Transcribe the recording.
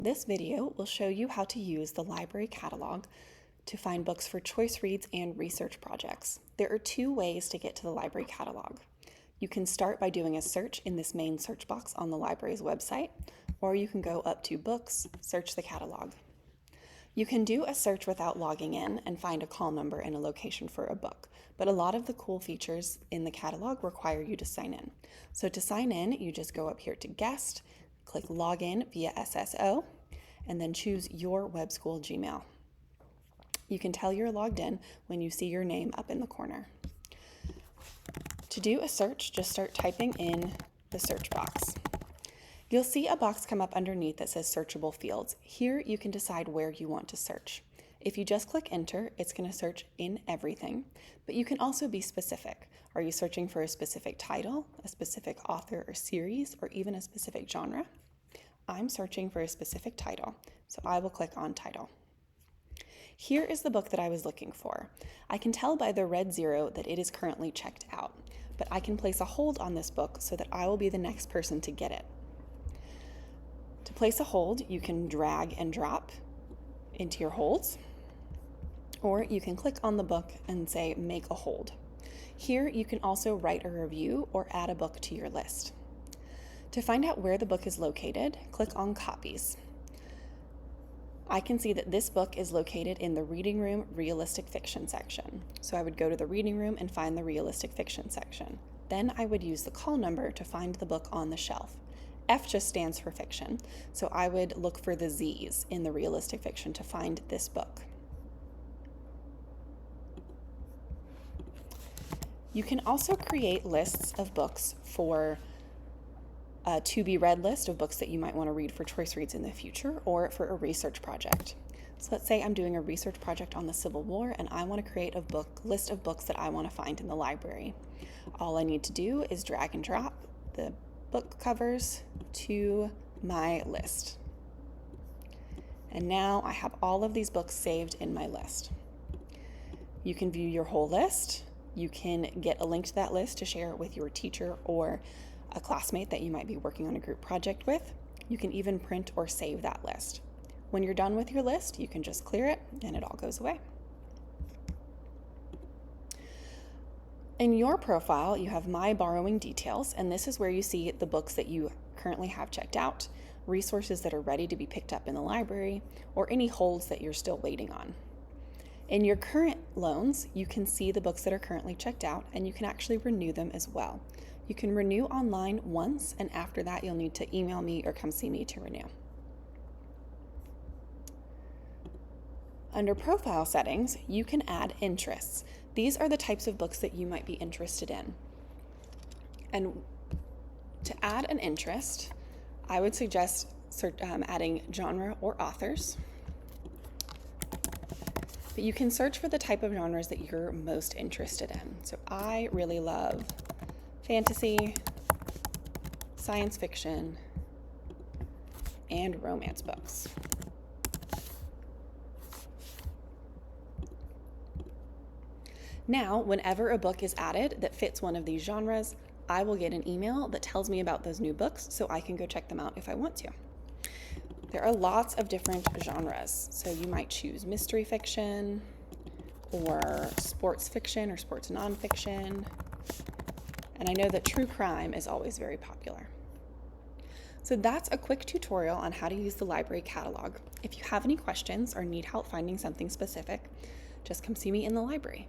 This video will show you how to use the library catalog to find books for choice reads and research projects. There are two ways to get to the library catalog. You can start by doing a search in this main search box on the library's website, or you can go up to Books, search the catalog. You can do a search without logging in and find a call number and a location for a book, but a lot of the cool features in the catalog require you to sign in. So to sign in, you just go up here to Guest, click Login via SSO, and then choose your web school Gmail. You can tell you're logged in when you see your name up in the corner. To do a search, just start typing in the search box. You'll see a box come up underneath that says searchable fields. Here you can decide where you want to search. If you just click enter, it's going to search in everything, but you can also be specific. Are you searching for a specific title, a specific author or series, or even a specific genre? I'm searching for a specific title, so I will click on title. Here is the book that I was looking for. I can tell by the red 0 that it is currently checked out, but I can place a hold on this book so that I will be the next person to get it. To place a hold, you can drag and drop into your holds, or you can click on the book and say make a hold. Here you can also write a review or add a book to your list. To find out where the book is located, click on Copies. I can see that this book is located in the Reading Room Realistic Fiction section. So I would go to the Reading Room and find the Realistic Fiction section. Then I would use the call number to find the book on the shelf. F just stands for fiction, so I would look for the Z's in the realistic fiction to find this book. You can also create lists of books for a to-be-read list of books that you might want to read for choice reads in the future or for a research project. So let's say I'm doing a research project on the Civil War and I want to create a list of books that I want to find in the library. All I need to do is drag and drop the book covers to my list. And now I have all of these books saved in my list. You can view your whole list. You can get a link to that list to share it with your teacher or a classmate that you might be working on a group project with. You can even print or save that list. When you're done with your list, you can just clear it and it all goes away. In your profile, you have My Borrowing Details, and this is where you see the books that you currently have checked out, resources that are ready to be picked up in the library, or any holds that you're still waiting on. In your current loans, you can see the books that are currently checked out, and you can actually renew them as well. You can renew online once, and after that, you'll need to email me or come see me to renew. Under Profile Settings, you can add interests. These are the types of books that you might be interested in. And to add an interest, I would suggest adding genre or authors. But you can search for the type of genres that you're most interested in. So I really love fantasy, science fiction, and romance books. Now, whenever a book is added that fits one of these genres, I will get an email that tells me about those new books so I can go check them out if I want to. There are lots of different genres, so you might choose mystery fiction or sports fiction or sports nonfiction. And I know that true crime is always very popular. So that's a quick tutorial on how to use the library catalog. If you have any questions or need help finding something specific, just come see me in the library.